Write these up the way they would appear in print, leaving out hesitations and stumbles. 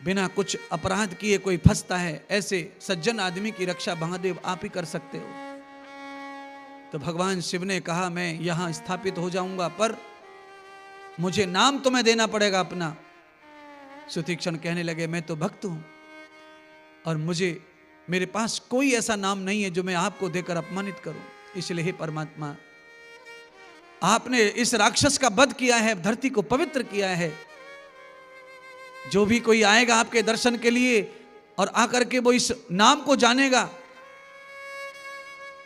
बिना कुछ अपराध किए कोई फंसता है, ऐसे सज्जन आदमी की रक्षा महादेव आप ही कर सकते हो। तो भगवान शिव ने कहा मैं यहां स्थापित हो जाऊंगा, पर मुझे नाम तुम्हें देना पड़ेगा अपना। सुतीक्षण कहने लगे मैं तो भक्त हूं और मेरे पास कोई ऐसा नाम नहीं है जो मैं आपको देकर अपमानित करूं। इसलिए हे परमात्मा, आपने इस राक्षस का वध किया है, धरती को पवित्र किया है। जो भी कोई आएगा आपके दर्शन के लिए और आकर के वो इस नाम को जानेगा,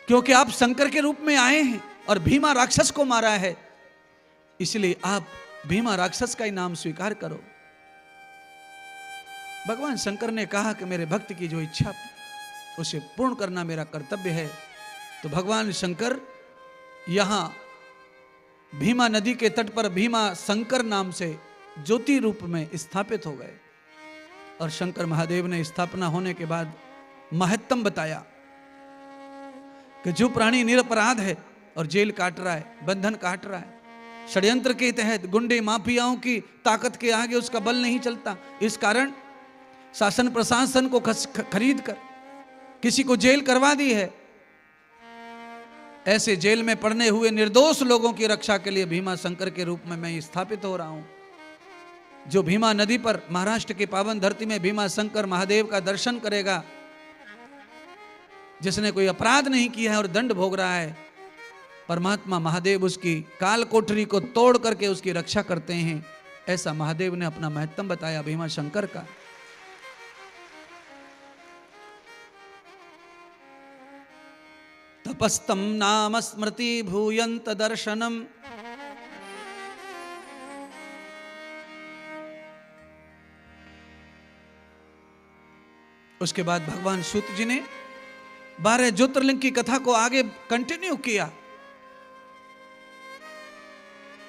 क्योंकि आप शंकर के रूप में आए हैं और भीमा राक्षस को मारा है, इसलिए आप भीमा राक्षस का ही नाम स्वीकार करो। भगवान शंकर ने कहा कि मेरे भक्त की जो इच्छा उसे पूर्ण करना मेरा कर्तव्य है। तो भगवान शंकर यहां भीमा नदी के तट पर भीमा शंकर नाम से ज्योति रूप में स्थापित हो गए। और शंकर महादेव ने स्थापना होने के बाद महत्तम बताया कि जो प्राणी निरपराध है और जेल काट रहा है, बंधन काट रहा है, षड्यंत्र के तहत गुंडे माफियाओं की ताकत के आगे उसका बल नहीं चलता, इस कारण शासन प्रशासन को खरीद कर किसी को जेल करवा दी है। ऐसे जेल में पड़ने हुए निर्दोष लोगों की रक्षा के लिए भीमा शंकर के रूप में मैं स्थापित हो रहा हूं। जो भीमा नदी पर महाराष्ट्र की पावन धरती में भीमा शंकर महादेव का दर्शन करेगा, जिसने कोई अपराध नहीं किया है और दंड भोग रहा है, परमात्मा महादेव उसकी काल कोठरी को तोड़ करके उसकी रक्षा करते हैं। ऐसा महादेव ने अपना महत्तम बताया भीमा शंकर का। तपस्तम नाम स्मृति भूयंत दर्शनम। उसके बाद भगवान सूत जी ने 12 ज्योतिर्लिंग की कथा को आगे कंटिन्यू किया।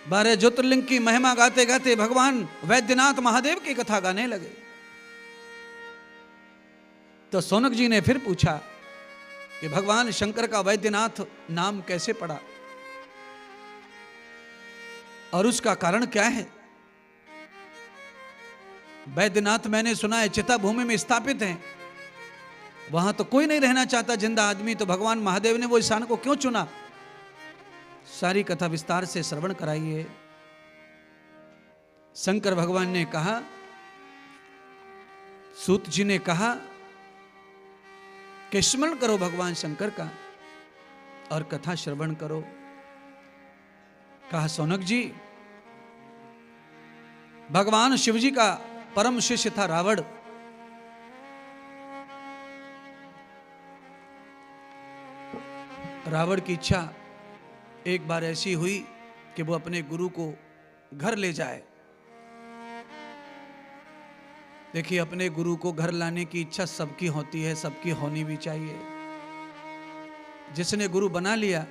12 ज्योतिर्लिंग की महिमा गाते गाते भगवान वैद्यनाथ महादेव की कथा गाने लगे। तो सौनक जी ने फिर पूछा कि भगवान शंकर का वैद्यनाथ नाम कैसे पड़ा और उसका कारण क्या है। वैद्यनाथ मैंने सुना है चिता भूमि में स्थापित हैं, वहां तो कोई नहीं रहना चाहता जिंदा आदमी, तो भगवान महादेव ने वो स्थान को क्यों चुना। सारी कथा विस्तार से श्रवण कराइए। शंकर भगवान ने कहा, सूत जी ने कहा कि स्मरण करो भगवान शंकर का और कथा श्रवण करो। कहा सौनक जी, भगवान शिव जी का परम शिष्य था रावण। रावण की इच्छा एक बार ऐसी हुई कि वो अपने गुरु को घर ले जाए। देखिए, अपने गुरु को घर लाने की इच्छा सबकी होती है, सबकी होनी भी चाहिए। जिसने गुरु बना लिया,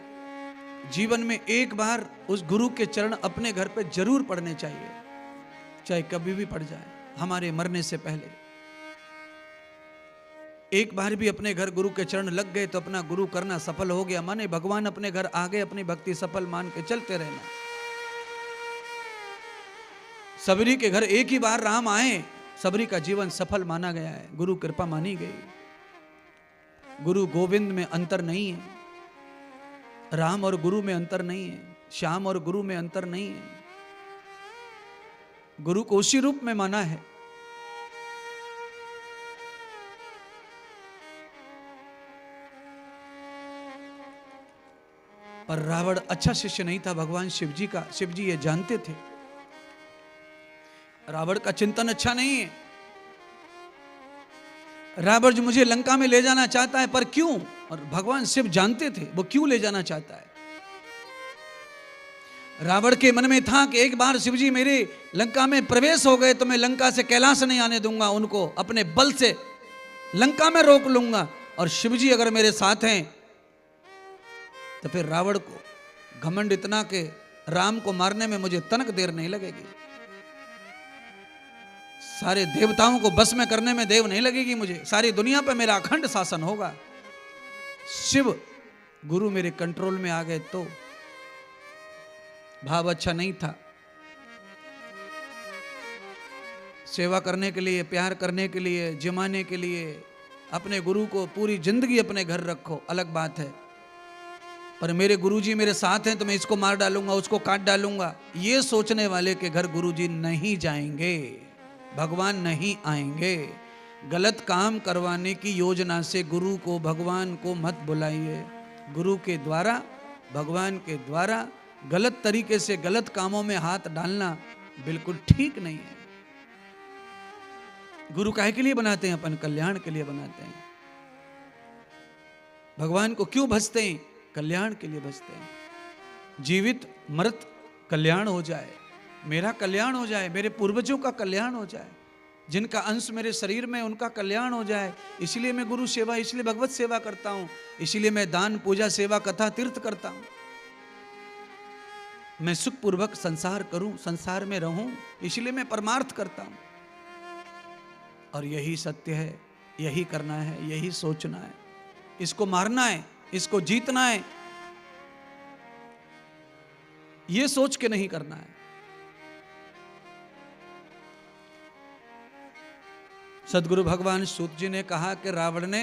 जीवन में एक बार उस गुरु के चरण अपने घर पे जरूर पड़ने चाहिए, चाहे कभी भी पड़ जाए, हमारे मरने से पहले। एक बार भी अपने घर गुरु के चरण लग गए तो अपना गुरु करना सफल हो गया, माने भगवान अपने घर आ गए, अपनी भक्ति सफल मान के चलते रहना। सबरी के घर एक ही बार राम आए, सबरी का जीवन सफल माना गया है, गुरु कृपा मानी गई। गुरु गोविंद में अंतर नहीं है, राम और गुरु में अंतर नहीं है, श्याम और गुरु में अंतर नहीं है। गुरु को उसी रूप में माना है। पर रावण अच्छा शिष्य नहीं था भगवान शिव जी का। शिव जी ये जानते थे रावण का चिंतन अच्छा नहीं है। रावण जो मुझे लंका में ले जाना चाहता है, पर क्यों? और भगवान शिव जानते थे वो क्यों ले जाना चाहता है। रावण के मन में था कि एक बार शिव जी मेरे लंका में प्रवेश हो गए तो मैं लंका से कैलाश नहीं आने दूंगा, उनको अपने बल से लंका में रोक लूंगा। और शिव जी अगर मेरे साथ हैं तो फिर रावण को घमंड इतना कि राम को मारने में मुझे तनक देर नहीं लगेगी, सारे देवताओं को बस में करने में देर नहीं लगेगी, मुझे सारी दुनिया पर मेरा अखंड शासन होगा। शिव गुरु मेरे कंट्रोल में आ गए तो भाव अच्छा नहीं था। सेवा करने के लिए, प्यार करने के लिए, जमाने के लिए अपने गुरु को पूरी जिंदगी अपने घर रखो, अलग बात है। पर मेरे गुरुजी मेरे साथ हैं तो मैं इसको मार डालूंगा, उसको काट डालूंगा, ये सोचने वाले के घर गुरुजी नहीं जाएंगे, भगवान नहीं आएंगे। गलत काम करवाने की योजना से गुरु को, भगवान को मत बुलाइए। गुरु के द्वारा, भगवान के द्वारा गलत तरीके से गलत कामों में हाथ डालना बिल्कुल ठीक नहीं है। गुरु काहे के लिए बनाते हैं? अपन कल्याण के लिए बनाते हैं। भगवान को क्यों भजते हैं? कल्याण के लिए भजते हैं। जीवित मृत कल्याण हो जाए, मेरा कल्याण हो जाए, मेरे पूर्वजों का कल्याण हो जाए, जिनका अंश मेरे शरीर में उनका कल्याण हो जाए। इसलिए मैं गुरु सेवा, इसलिए भगवत सेवा करता हूं, इसलिए मैं दान, पूजा, सेवा, कथा, तीर्थ करता हूं। मैं सुखपूर्वक संसार करूं, संसार में रहूं, इसलिए मैं परमार्थ करता हूं। और यही सत्य है, यही करना है, यही सोचना है। इसको मारना है, इसको जीतना है, ये सोच के नहीं करना है। सदगुरु भगवान सूत जी ने कहा कि रावण ने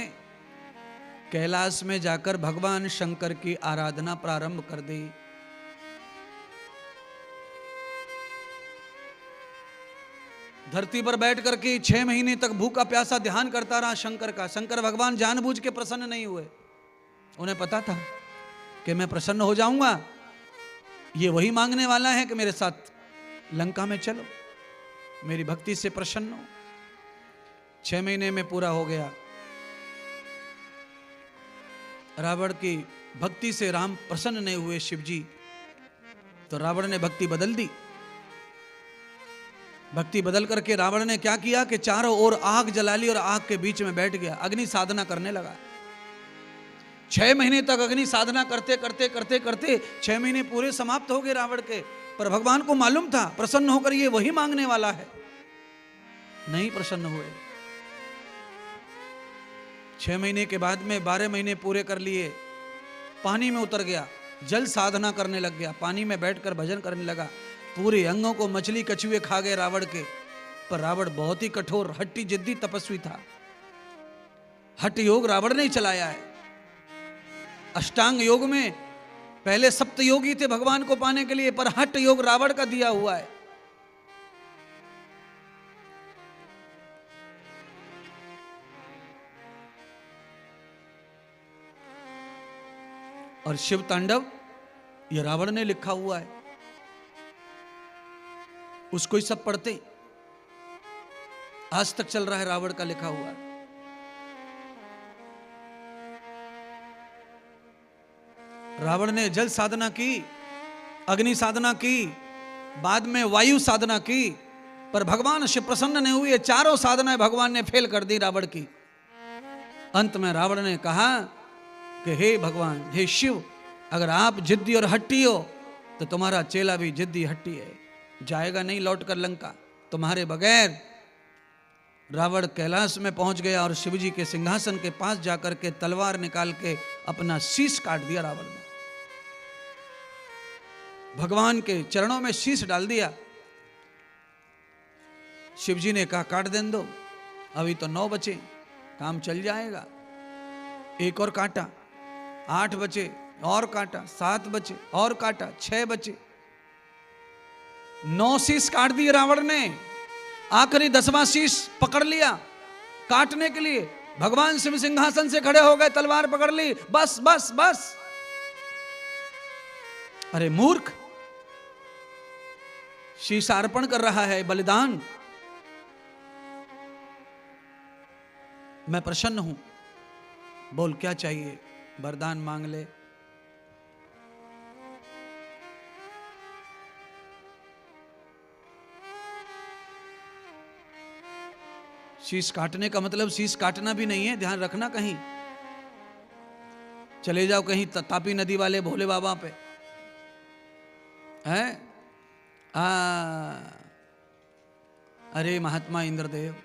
कैलाश में जाकर भगवान शंकर की आराधना प्रारंभ कर दी। धरती पर बैठ करके 6 महीने तक भूखा प्यासा ध्यान करता रहा शंकर का। शंकर भगवान जानबूझ के प्रसन्न नहीं हुए। उन्हें पता था कि मैं प्रसन्न हो जाऊंगा, ये वही मांगने वाला है कि मेरे साथ लंका में चलो, मेरी भक्ति से प्रसन्न हो। 6 महीने में पूरा हो गया। रावण की भक्ति से राम प्रसन्न नहीं हुए, शिव जी, तो रावण ने भक्ति बदल दी। भक्ति बदल करके रावण ने क्या किया कि चारों ओर आग जला ली और आग के बीच में बैठ गया, अग्नि साधना करने लगा। 6 महीने तक अग्नि साधना करते करते करते करते 6 महीने पूरे समाप्त हो गए रावण के। पर भगवान को मालूम था प्रसन्न होकर ये वही मांगने वाला है, नहीं प्रसन्न हुए। 6 महीने के बाद में 12 महीने पूरे कर लिए, पानी में उतर गया, जल साधना करने लग गया, पानी में बैठकर भजन करने लगा। पूरे अंगों को मछली कछुए खा गए रावण के। पर रावण बहुत ही कठोर, हट्टी जिद्दी तपस्वी था। हठ योग रावण ने चलाया है। अष्टांग योग में पहले सप्त योगी थे भगवान को पाने के लिए, पर हठ योग रावण का दिया हुआ है। और शिव तांडव ये रावण ने लिखा हुआ है, उसको ही सब पढ़ते, आज तक चल रहा है रावण का लिखा हुआ। रावण ने जल साधना की, अग्नि साधना की, बाद में वायु साधना की, पर भगवान शिव प्रसन्न नहीं हुए। चारों साधनाएं भगवान ने फेल कर दी रावण की। अंत में रावण ने कहा कि हे भगवान, हे शिव, अगर आप जिद्दी और हट्टी हो तो तुम्हारा चेला भी जिद्दी हट्टी है, जाएगा नहीं लौट कर लंका तुम्हारे बगैर। रावण कैलाश में पहुंच गया और शिवजी के सिंहासन के पास जाकर के तलवार निकाल के अपना शीश काट दिया रावण ने। भगवान के चरणों में शीश डाल दिया। शिवजी ने कहा काट देने दो, अभी तो 9 बचे, काम चल जाएगा। एक और काटा, 8 बचे और काटा, 7 बचे और काटा, 6 बचे, 9 शीश काट दिए रावण ने। आखिरी 10वां शीश पकड़ लिया काटने के लिए। भगवान शिव सिंहासन से खड़े हो गए, तलवार पकड़ ली, बस बस बस। अरे मूर्ख, शीशार्पण कर रहा है, बलिदान। मैं प्रसन्न हूं, बोल क्या चाहिए, वरदान मांग ले। शीश काटने का मतलब शीश काटना भी नहीं है, ध्यान रखना। कहीं चले जाओ, कहीं तापी नदी वाले भोले बाबा पे है, अरे महात्मा इंद्रदेव,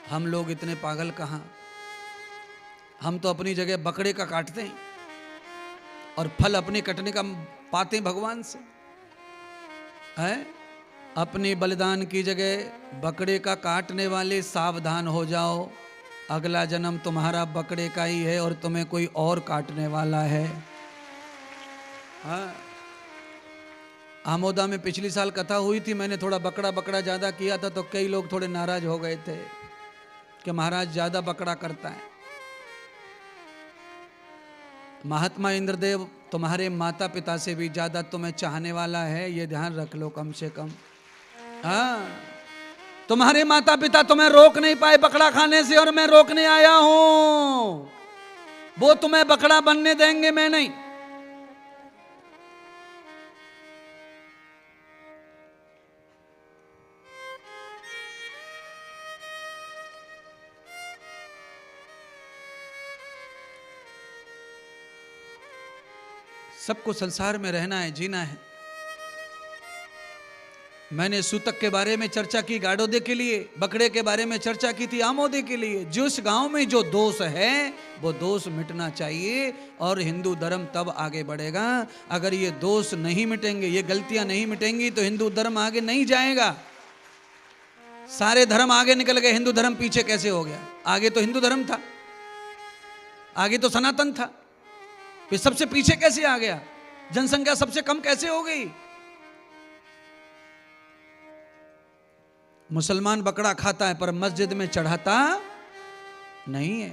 हम लोग इतने पागल कहां। हम तो अपनी जगह बकरे का काटते हैं और फल अपने कटने का पाते हैं भगवान से, है। अपनी बलिदान की जगह बकरे का काटने वाले सावधान हो जाओ, अगला जन्म तुम्हारा बकरे का ही है और तुम्हें कोई और काटने वाला है। हाँ, आमोदा में पिछली साल कथा हुई थी, मैंने थोड़ा बकरा बकरा ज्यादा किया था तो कई लोग थोड़े नाराज हो गए थे कि महाराज ज्यादा बकरा करता है। महात्मा इंद्रदेव तुम्हारे माता पिता से भी ज्यादा तुम्हें चाहने वाला है, ये ध्यान रख लो कम से कम। हाँ, तुम्हारे माता पिता तुम्हें रोक नहीं पाए बकरा खाने से और मैं रोकने आया हूं। वो तुम्हें बकरा बनने देंगे, मैं नहीं। सबको संसार में रहना है, जीना है। मैंने सूतक के बारे में चर्चा की गाड़ोदे के लिए, बकरे के बारे में चर्चा की थी आमोदे के लिए। जिस गांव में जो दोष है वो दोष मिटना चाहिए और हिंदू धर्म तब आगे बढ़ेगा। अगर ये दोष नहीं मिटेंगे, ये गलतियां नहीं मिटेंगी तो हिंदू धर्म आगे नहीं जाएगा। सारे धर्म आगे निकल गए, हिंदू धर्म पीछे कैसे हो गया? आगे तो हिंदू धर्म था, आगे तो सनातन था, फिर सबसे पीछे कैसे आ गया? जनसंख्या सबसे कम कैसे हो गई? मुसलमान बकरा खाता है पर मस्जिद में चढ़ाता नहीं है।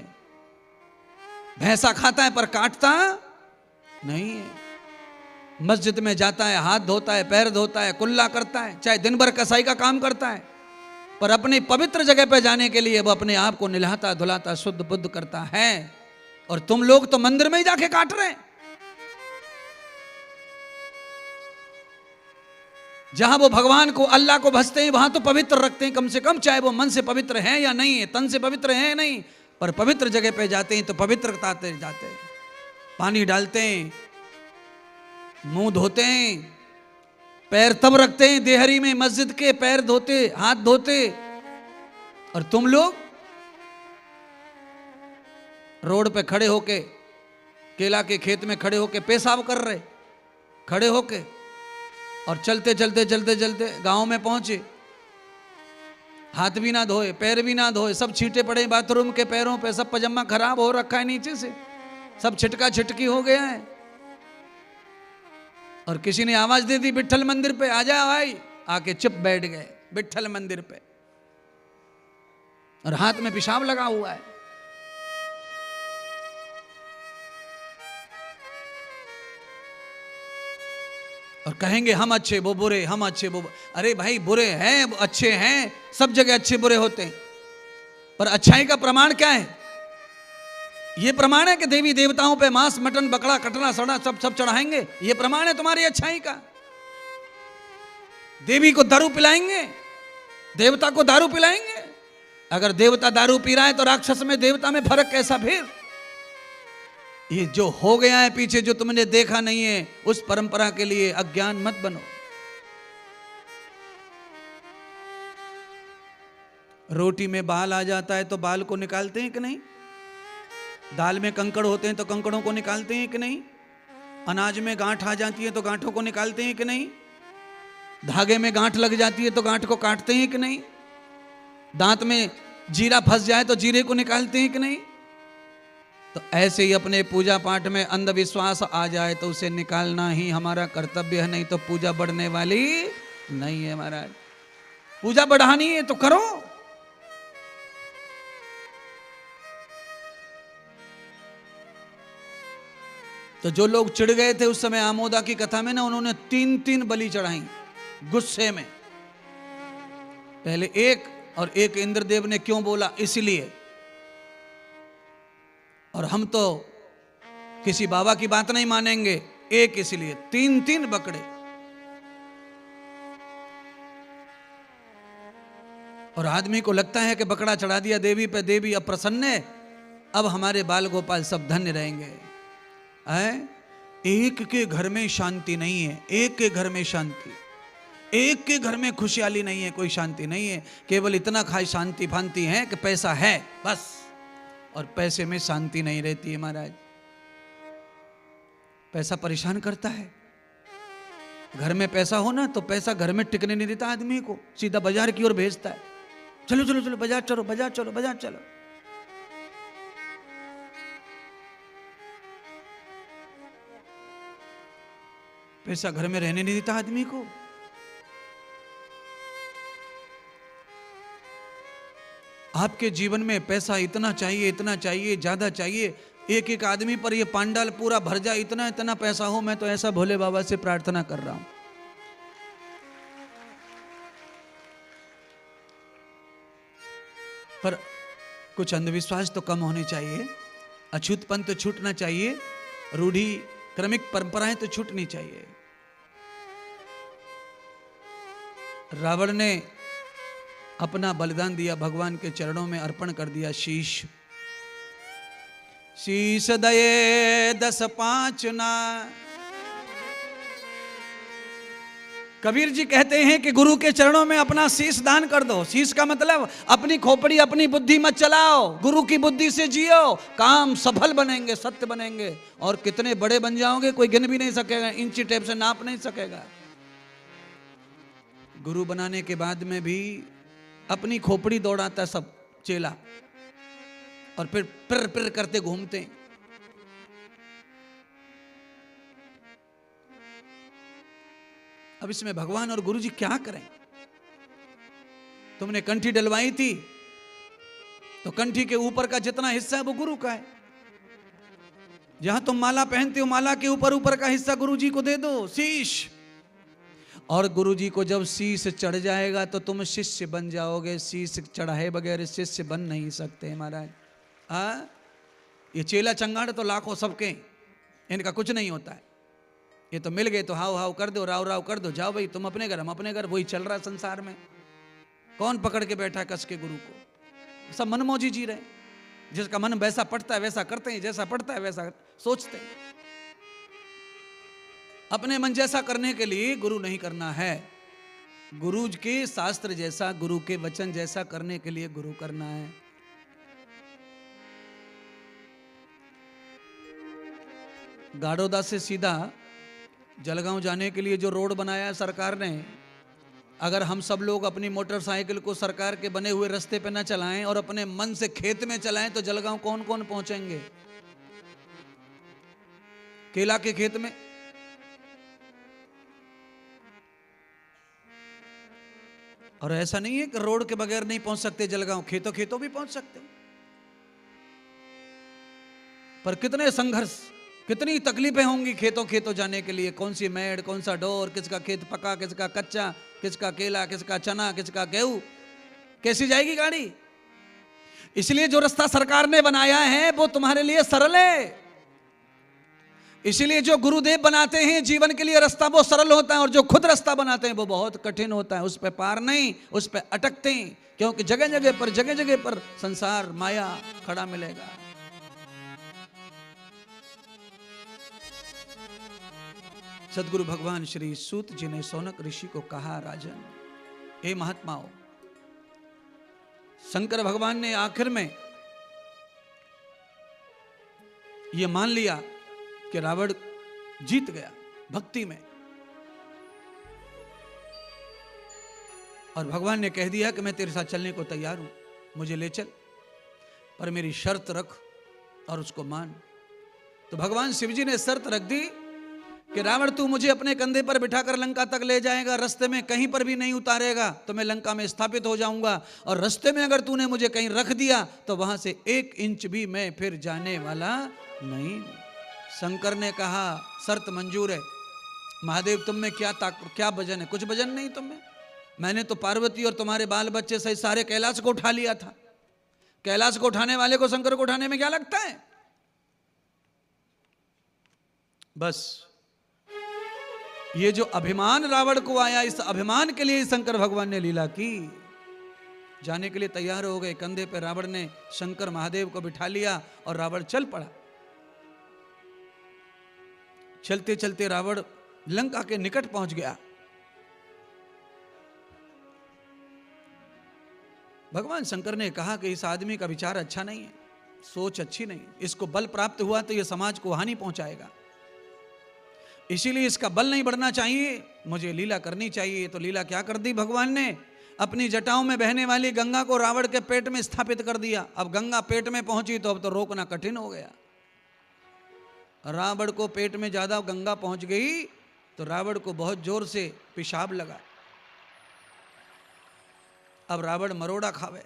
भैंसा खाता है पर काटता नहीं है। मस्जिद में जाता है, हाथ धोता है, पैर धोता है, कुल्ला करता है, चाहे दिन भर कसाई का काम करता है, पर अपनी पवित्र जगह पे जाने के लिए वो अपने आप को निलाता धुलाता शुद्ध बुद्ध करता है। और तुम लोग तो मंदिर में ही जाके काट रहे हैं। जहां वो भगवान को, अल्लाह को भजते हैं वहां तो पवित्र रखते हैं कम से कम, चाहे वो मन से पवित्र है या नहीं है, तन से पवित्र है या नहीं, पर पवित्र जगह पे जाते हैं तो पवित्रता जाते हैं। पानी डालते हैं, मुंह धोते हैं, पैर तब रखते हैं देहरी में मस्जिद के, पैर धोते, हाथ धोते। और तुम लोग रोड पे खड़े होके, केला के खेत में खड़े होके पेशाब कर रहे, खड़े होके, और चलते चलते चलते चलते गांव में पहुंचे, हाथ भी ना धोए, पैर भी ना धोए, सब छींटे पड़े बाथरूम के पैरों पे, सब पजामा खराब हो रखा है नीचे से, सब छिटका छिटकी हो गया है। और किसी ने आवाज दे दी विट्ठल मंदिर पे आ जा भाई, आके चुप बैठ गए विट्ठल मंदिर पे, और हाथ में पेशाब लगा हुआ है। और कहेंगे हम अच्छे वो बुरे, हम अच्छे वो। अरे भाई, बुरे हैं अच्छे हैं, सब जगह अच्छे बुरे होते हैं, पर अच्छाई का प्रमाण क्या है? ये प्रमाण है कि देवी देवताओं पे मांस मटन बकरा कटना सड़ा सब सब चढ़ाएंगे? ये प्रमाण है तुम्हारी अच्छाई का? देवी को दारू पिलाएंगे, देवता को दारू पिलाएंगे? अगर देवता दारू पी रहा है तो राक्षस में देवता में फर्क कैसा? फिर ये जो हो गया है पीछे, जो तुमने देखा नहीं है, उस परंपरा के लिए अज्ञान मत बनो। रोटी में बाल आ जाता है तो बाल को निकालते हैं कि नहीं? दाल में कंकड़ होते हैं तो कंकड़ों को निकालते हैं कि नहीं? अनाज में गांठ आ जाती है तो गांठों को निकालते हैं कि नहीं? धागे में गांठ लग जाती है तो गांठ को काटते हैं कि नहीं? दांत में जीरा फंस जाए तो जीरे को निकालते हैं कि नहीं? तो ऐसे ही अपने पूजा पाठ में अंधविश्वास आ जाए तो उसे निकालना ही हमारा कर्तव्य है, नहीं तो पूजा बढ़ने वाली नहीं है महाराज। पूजा बढ़ानी है तो करो। तो जो लोग चिढ़ गए थे उस समय आमोदा की कथा में ना, उन्होंने 3-3 बलि चढ़ाई गुस्से में। पहले एक, और एक इंद्रदेव ने क्यों बोला? इसलिए। और हम तो किसी बाबा की बात नहीं मानेंगे, एक इसलिए 3-3 बकरे। और आदमी को लगता है कि बकरा चढ़ा दिया देवी पे, देवी अब प्रसन्न है, अब हमारे बाल गोपाल सब धन्य रहेंगे। एक के घर में शांति नहीं है, एक के घर में शांति, एक के घर में खुशहाली नहीं है, कोई शांति नहीं है। केवल इतना खाई शांति फांति है कि पैसा है बस, और पैसे में शांति नहीं रहती है महाराज। पैसा परेशान करता है। घर में पैसा हो ना तो पैसा घर में टिकने नहीं देता आदमी को, सीधा बाजार की ओर भेजता है। चलो चलो चलो बाजार चलो, बाजार चलो, बाजार चलो। पैसा घर में रहने नहीं देता आदमी को। आपके जीवन में पैसा इतना चाहिए, इतना चाहिए, ज्यादा चाहिए, एक एक आदमी पर ये पांडाल पूरा भर जाए, इतना इतना पैसा हो। मैं तो ऐसा भोले बाबा से प्रार्थना कर रहा हूं। पर कुछ अंधविश्वास तो कम होने चाहिए, अछूतपन तो छूटना चाहिए, रूढ़ी क्रमिक परंपराएं तो छूटनी चाहिए। रावण ने अपना बलिदान दिया, भगवान के चरणों में अर्पण कर दिया शीश। शीश दये 10-5 ना। कबीर जी कहते हैं कि गुरु के चरणों में अपना शीश दान कर दो। शीश का मतलब अपनी खोपड़ी, अपनी बुद्धि मत चलाओ, गुरु की बुद्धि से जियो, काम सफल बनेंगे, सत्य बनेंगे, और कितने बड़े बन जाओगे कोई गिन भी नहीं सकेगा, इंची टेप से नाप नहीं सकेगा। गुरु बनाने के बाद में भी अपनी खोपड़ी दौड़ाता सब चेला, और फिर पिर पिर करते घूमते हैं। अब इसमें भगवान और गुरु जी क्या करें? तुमने कंठी डलवाई थी तो कंठी के ऊपर का जितना हिस्सा है वो गुरु का है। जहां तुम माला पहनते हो, माला के ऊपर ऊपर का हिस्सा गुरु जी को दे दो, शीश। और गुरु जी को जब शीश चढ़ जाएगा तो तुम शिष्य बन जाओगे। शीश चढ़ाए बगैर शिष्य बन नहीं सकते महाराज। ये चेला चंगाड़ तो लाखों सबके, इनका कुछ नहीं होता है। ये तो मिल गए तो हाव हाव कर दो, राव राव कर दो, जाओ भाई तुम अपने घर हम अपने घर, वही चल रहा है संसार में। कौन पकड़ के बैठा कस के गुरु को? सब मनमौजी जी रहे, जिसका मन वैसा पड़ता है वैसा करते हैं, जैसा पड़ता है वैसा सोचते हैं। अपने मन जैसा करने के लिए गुरु नहीं करना है, गुरु के शास्त्र जैसा, गुरु के वचन जैसा करने के लिए गुरु करना है। गाड़ोदा से सीधा जलगांव जाने के लिए जो रोड बनाया है सरकार ने, अगर हम सब लोग अपनी मोटरसाइकिल को सरकार के बने हुए रास्ते पे न चलाएं और अपने मन से खेत में चलाएं तो जलगांव कौन कौन पहुंचेंगे? केला के खेत में, और ऐसा नहीं है कि रोड के बगैर नहीं पहुंच सकते जलगांव, खेतों खेतों भी पहुंच सकते। पर कितने संघर्ष, कितनी तकलीफें होंगी खेतों खेतों जाने के लिए। कौन सी मेड़, कौन सा डोर, किसका खेत पका, किसका कच्चा, किसका केला, किसका चना, किसका गेहूं, कैसी जाएगी गाड़ी? इसलिए जो रास्ता सरकार ने बनाया है वो तुम्हारे लिए सरल है। इसीलिए जो गुरुदेव बनाते हैं जीवन के लिए रास्ता वो सरल होता है, और जो खुद रास्ता बनाते हैं वो बहुत कठिन होता है। उस पर पार नहीं, उस पर अटकते हैं, क्योंकि जगह जगह पर संसार माया खड़ा मिलेगा। सदगुरु भगवान श्री सूत जी ने सौनक ऋषि को कहा, राजन, हे महात्माओं, शंकर भगवान ने आखिर में यह मान लिया कि रावण जीत गया भक्ति में, और भगवान ने कह दिया कि मैं तेरे साथ चलने को तैयार हूं, मुझे ले चल, पर मेरी शर्त रख और उसको मान। तो भगवान शिवजी ने शर्त रख दी कि रावण तू मुझे अपने कंधे पर बिठाकर लंका तक ले जाएगा, रास्ते में कहीं पर भी नहीं उतारेगा तो मैं लंका में स्थापित हो जाऊंगा, और रास्ते में अगर तूने मुझे कहीं रख दिया तो वहां से 1 इंच भी मैं फिर जाने वाला नहीं। शंकर ने कहा, शर्त मंजूर है। महादेव तुम में क्या वजन है? कुछ वजन नहीं तुम में। मैंने तो पार्वती और तुम्हारे बाल बच्चे सहित सारे कैलाश को उठा लिया था। कैलाश को उठाने वाले को शंकर को उठाने में क्या लगता है? बस ये जो अभिमान रावण को आया, इस अभिमान के लिए शंकर भगवान ने लीला की। जाने के लिए तैयार हो गए, कंधे पे रावण ने शंकर महादेव को बिठा लिया और रावण चल पड़ा। चलते चलते रावण लंका के निकट पहुंच गया। भगवान शंकर ने कहा कि इस आदमी का विचार अच्छा नहीं है, सोच अच्छी नहीं, इसको बल प्राप्त हुआ तो यह समाज को हानि पहुंचाएगा। इसीलिए इसका बल नहीं बढ़ना चाहिए, मुझे लीला करनी चाहिए। तो लीला क्या कर दी भगवान ने, अपनी जटाओं में बहने वाली गंगा को रावण के पेट में स्थापित कर दिया। अब गंगा पेट में पहुंची तो अब तो रोकना कठिन हो गया। रावण को पेट में ज्यादा गंगा पहुंच गई तो रावण को बहुत जोर से पेशाब लगा। अब रावण मरोड़ा खावे,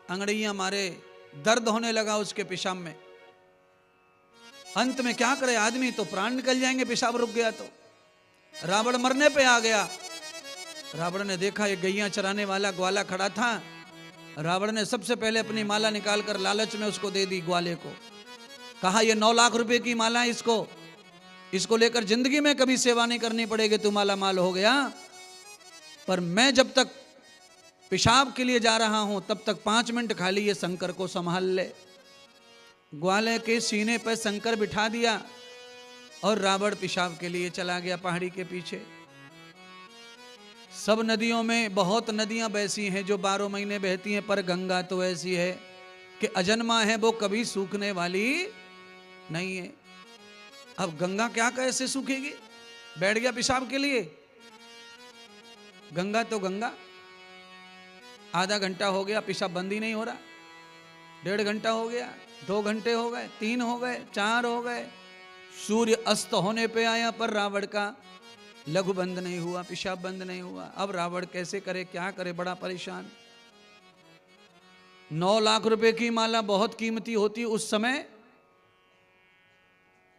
अंगड़ियां मारे, दर्द होने लगा उसके पेशाब में। अंत में क्या करे आदमी, तो प्राण निकल जाएंगे पेशाब रुक गया तो। रावण मरने पे आ गया। रावण ने देखा ये गैया चराने वाला ग्वाला खड़ा था। रावण ने सबसे पहले अपनी माला निकालकर लालच में उसको दे दी ग्वाले को। कहा ये 9 लाख रुपए की माला है, इसको लेकर जिंदगी में कभी सेवा नहीं करनी पड़ेगी, तू माला माल हो गया। पर मैं जब तक पेशाब के लिए जा रहा हूं तब तक 5 मिनट खाली ये शंकर को संभाल ले। ग्वाले के सीने पर शंकर बिठा दिया और रावण पेशाब के लिए चला गया पहाड़ी के पीछे। सब नदियों में बहुत नदियां वैसी हैं जो 12 महीने बहती हैं, पर गंगा तो ऐसी है कि अजन्मा है, वो कभी सूखने वाली नहीं है। अब गंगा क्या कैसे सूखेगी, बैठ गया पेशाब के लिए। गंगा तो गंगा, आधा घंटा हो गया पेशाब बंद ही नहीं हो रहा, 1.5 घंटा हो गया, 2 घंटे हो गए, 3 हो गए, 4 हो गए। सूर्य अस्त होने पे आया पर रावण का लघु बंद नहीं हुआ, पेशाब बंद नहीं हुआ। अब रावण कैसे करे, क्या करे, बड़ा परेशान। 9 लाख रुपए की माला बहुत कीमती होती उस समय।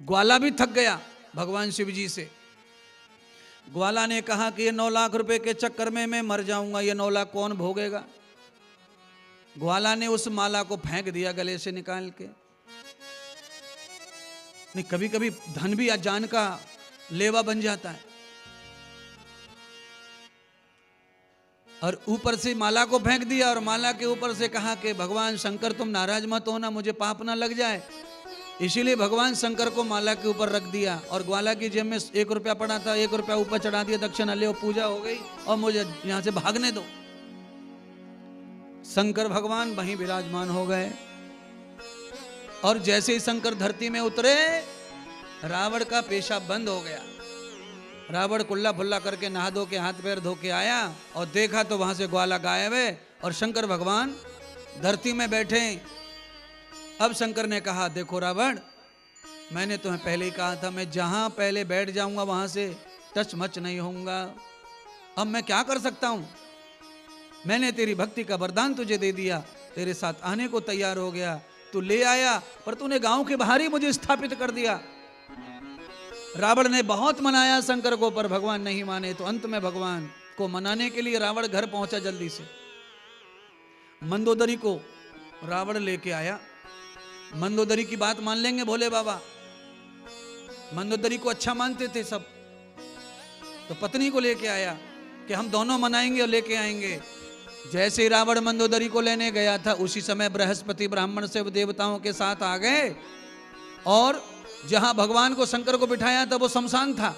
ग्वाला भी थक गया भगवान शिव जी से। ग्वाला ने कहा कि ये 9 लाख रुपए के चक्कर में मैं मर जाऊंगा, ये 9 लाख कौन भोगेगा। ग्वाला ने उस माला को फेंक दिया गले से निकाल के। नहीं, कभी कभी धन भी जान का लेवा बन जाता है। और ऊपर से माला को फेंक दिया और माला के ऊपर से कहा कि भगवान शंकर तुम नाराज मत होना, मुझे पाप ना लग जाए। इसीलिए भगवान शंकर को माला के ऊपर रख दिया। और ग्वाला की जेब में 1 रुपया पड़ा था, 1 रुपया ऊपर चढ़ा दिया, दक्षिणा ले, पूजा हो गई और मुझे यहां से भागने दो। शंकर भगवान वहीं विराजमान हो गए। और जैसे ही शंकर धरती में उतरे, रावण का पेशाब बंद हो गया। रावण कुल्ला फुल्ला करके नहा धो के, हाथ पैर धो के आया और देखा तो वहां से ग्वाला गायब है और शंकर भगवान धरती में बैठे। अब शंकर ने कहा देखो रावण, मैंने तुम्हें पहले ही कहा था, मैं जहां पहले बैठ जाऊंगा वहां से टच मच नहीं होऊंगा। अब मैं क्या कर सकता हूं, मैंने तेरी भक्ति का वरदान तुझे दे दिया, तेरे साथ आने को तैयार हो गया, तू ले आया, पर तूने गांव के बाहर ही मुझे स्थापित कर दिया। रावण ने बहुत मनाया शंकर को, पर भगवान नहीं माने। तो अंत में भगवान को मनाने के लिए रावण घर पहुंचा जल्दी से। मंदोदरी को रावण लेके आया। मंदोदरी की बात मान लेंगे भोले बाबा, मंदोदरी को अच्छा मानते थे सब। तो पत्नी को लेके आया कि हम दोनों मनाएंगे और लेके आएंगे। जैसे ही रावण मंदोदरी को लेने गया था, उसी समय बृहस्पति ब्राह्मण से देवताओं के साथ आ गए। और जहां भगवान को शंकर को बिठाया था वो शमशान था,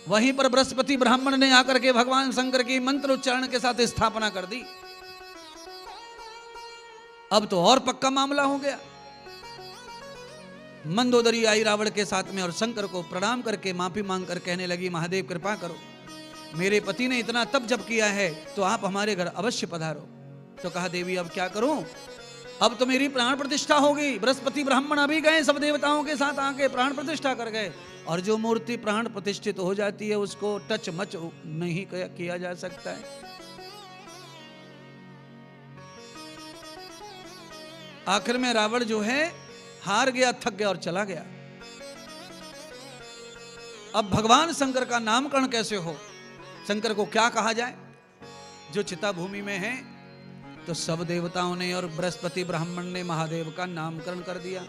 वहीं पर बृहस्पति ब्राह्मण ने आकर के भगवान शंकर की मंत्र उच्चारण के साथ स्थापना कर दी। अब तो और पक्का मामला हो गया। मंदोदरी आई रावण के साथ में और शंकर को प्रणाम करके माफी मांगकर कहने लगी, महादेव कृपा करो, मेरे पति ने इतना तप जप किया है तो आप हमारे घर अवश्य पधारो। तो कहा देवी अब क्या करूं, अब तो मेरी प्राण प्रतिष्ठा होगी। बृहस्पति ब्राह्मण अभी गए, सब देवताओं के साथ आके प्राण प्रतिष्ठा कर गए। और जो मूर्ति प्राण प्रतिष्ठित हो जाती है उसको टच मच नहीं किया जा सकता है। आखिर में रावण जो है हार गया, थक गया और चला गया। अब भगवान शंकर का नामकरण कैसे हो, शंकर को क्या कहा जाए। जो चिता भूमि में है तो सब देवताओं ने और बृहस्पति ब्राह्मण ने महादेव का नामकरण कर दिया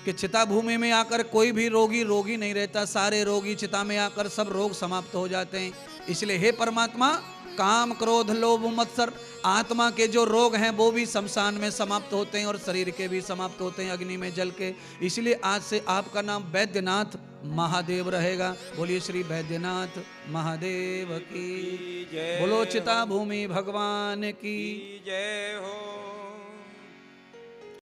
कि चिता भूमि में आकर कोई भी रोगी नहीं रहता, सारे रोगी चिता में आकर सब रोग समाप्त हो जाते हैं। इसलिए हे परमात्मा, काम क्रोध लोभ मत्सर आत्मा के जो रोग हैं वो भी शमशान में समाप्त होते हैं और शरीर के भी समाप्त होते हैं अग्नि में जल के। इसलिए आज से आपका नाम वैद्यनाथ महादेव रहेगा। बोलिए श्री वैद्यनाथ महादेव की जय, बोलो चिता भूमि भगवान की जय हो।